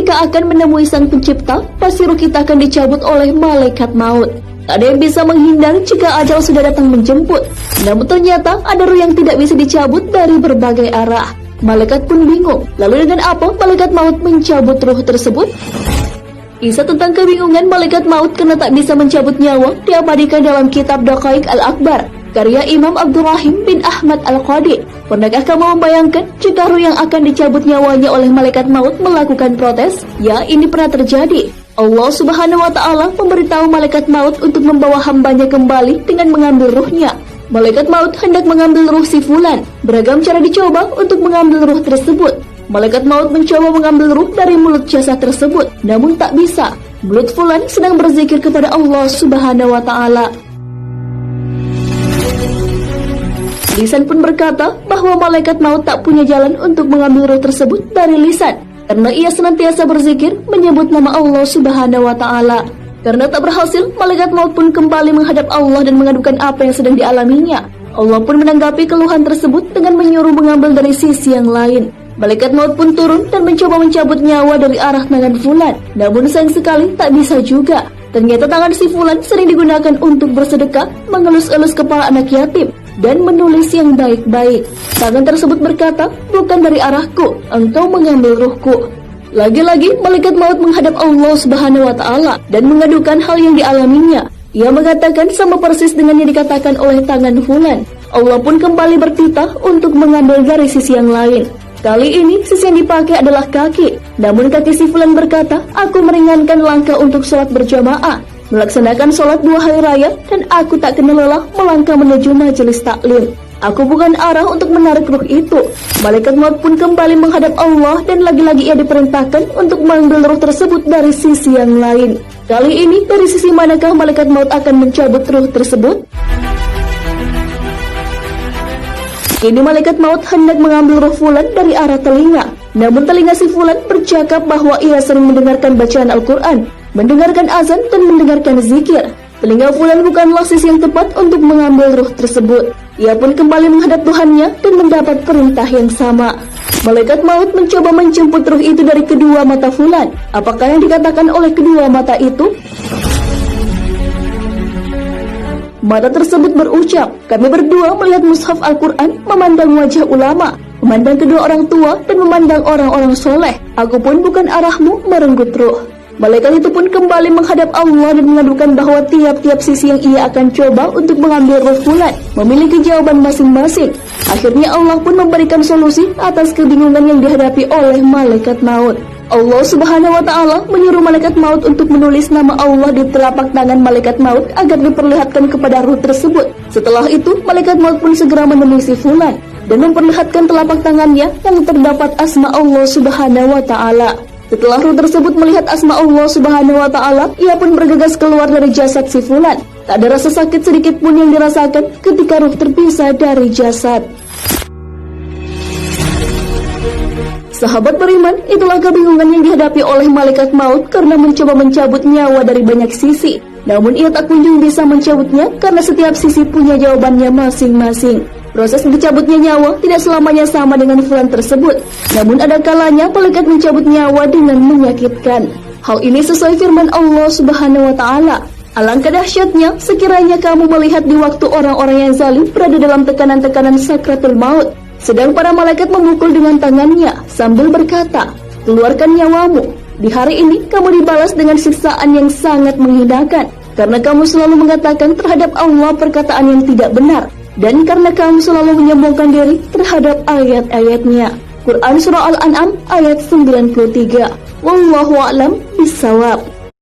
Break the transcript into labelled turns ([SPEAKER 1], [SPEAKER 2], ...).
[SPEAKER 1] jika akan menemui Sang Pencipta, pasti ruh kita akan dicabut oleh malaikat maut. Tak ada yang bisa menghindar jika ajal sudah datang menjemput. Namun ternyata ada ruh yang tidak bisa dicabut dari berbagai arah. Malaikat pun bingung, lalu dengan apa malaikat maut mencabut ruh tersebut? Kisah tentang kebingungan malaikat maut karena tak bisa mencabut nyawa diabadikan dalam kitab Daqaiq Al-Akbar, karya Imam Abdurrahim bin Ahmad Al-Qadi. Pernahkah kamu membayangkan jika ruh yang akan dicabut nyawanya oleh malaikat maut melakukan protes? Ya, ini pernah terjadi. Allah Subhanahu wa Ta'ala memberitahu malaikat maut untuk membawa hambanya kembali dengan mengambil ruhnya. Malaikat maut hendak mengambil ruh si fulan. Beragam cara dicoba untuk mengambil ruh tersebut. Malaikat maut mencoba mengambil ruh dari mulut jasad tersebut, namun tak bisa. Mulut fulan sedang berzikir kepada Allah Subhanahu wa Ta'ala. Lisan pun berkata bahwa malaikat maut tak punya jalan untuk mengambil ruh tersebut dari lisan, karena ia senantiasa berzikir menyebut nama Allah Subhanahu wa Ta'ala. Karena tak berhasil, malaikat maut pun kembali menghadap Allah dan mengadukan apa yang sedang dialaminya. Allah pun menanggapi keluhan tersebut dengan menyuruh mengambil dari sisi yang lain. Malaikat maut pun turun dan mencoba mencabut nyawa dari arah tangan fulan. Namun sayang sekali tak bisa juga. Ternyata tangan si fulan sering digunakan untuk bersedekah, mengelus-elus kepala anak yatim, dan menulis yang baik-baik. Tangan tersebut berkata, bukan dari arahku, engkau mengambil ruhku. Lagi-lagi malaikat maut menghadap Allah Subhanahu wa Ta'ala dan mengadukan hal yang dialaminya. Ia mengatakan sama persis dengan yang dikatakan oleh tangan fulan. Allah pun kembali bertitah untuk mengambil dari sisi yang lain. Kali ini sisi yang dipakai adalah kaki. Namun kaki si fulan berkata, aku meringankan langkah untuk sholat berjamaah, melaksanakan sholat 2 hari raya, dan aku tak kenal lelah melangkah menuju majelis taklim. Aku bukan arah untuk menarik ruh itu. Malaikat maut pun kembali menghadap Allah dan lagi-lagi ia diperintahkan untuk mengambil ruh tersebut dari sisi yang lain. Kali ini dari sisi manakah malaikat maut akan mencabut ruh tersebut? Kini malaikat maut hendak mengambil ruh fulan dari arah telinga. Namun telinga si fulan bercakap bahwa ia sering mendengarkan bacaan Al-Quran, mendengarkan azan dan mendengarkan zikir. Telinga fulan bukanlah sisi yang tepat untuk mengambil ruh tersebut. Ia pun kembali menghadap Tuhannya dan mendapat perintah yang sama. Malaikat maut mencoba menjemput ruh itu dari kedua mata fulan. Apakah yang dikatakan oleh kedua mata itu? Mata tersebut berucap, kami berdua melihat mushaf Al-Quran, memandang wajah ulama, memandang kedua orang tua, dan memandang orang-orang soleh. Aku pun bukan arahmu, merenggut ruh. Malaikat itu pun kembali menghadap Allah dan mengadukan bahwa tiap-tiap sisi yang ia akan coba untuk mengambil ruh fulan memiliki jawaban masing-masing. Akhirnya Allah pun memberikan solusi atas kebingungan yang dihadapi oleh malaikat maut. Allah Subhanahu wa Ta'ala menyuruh malaikat maut untuk menulis nama Allah di telapak tangan malaikat maut agar diperlihatkan kepada ruh tersebut. Setelah itu, malaikat maut pun segera menemui si fulan dan memperlihatkan telapak tangannya yang terdapat asma Allah Subhanahu wa Ta'ala. Setelah ruh tersebut melihat asma Allah Subhanahu wa Ta'ala, ia pun bergegas keluar dari jasad si fulan. Tak ada rasa sakit sedikit pun yang dirasakan ketika ruh terpisah dari jasad. Sahabat beriman, itulah kebingungan yang dihadapi oleh malaikat maut karena mencoba mencabut nyawa dari banyak sisi. Namun ia tak kunjung bisa mencabutnya karena setiap sisi punya jawabannya masing-masing. Proses dicabutnya nyawa tidak selamanya sama dengan fulan tersebut. Namun ada kalanya malaikat mencabut nyawa dengan menyakitkan. Hal ini sesuai firman Allah Subhanahu wa Ta'ala. Alangkah dahsyatnya sekiranya kamu melihat di waktu orang-orang yang zalim berada dalam tekanan-tekanan sakratul maut, sedang para malaikat memukul dengan tangannya sambil berkata, keluarkan nyawamu. Di hari ini kamu dibalas dengan siksaan yang sangat menghinakan, karena kamu selalu mengatakan terhadap Allah perkataan yang tidak benar, dan karena kamu selalu menyombongkan diri terhadap ayat-ayatnya. Quran Surah Al-An'am ayat 93. Wallahu a'lam bishawab.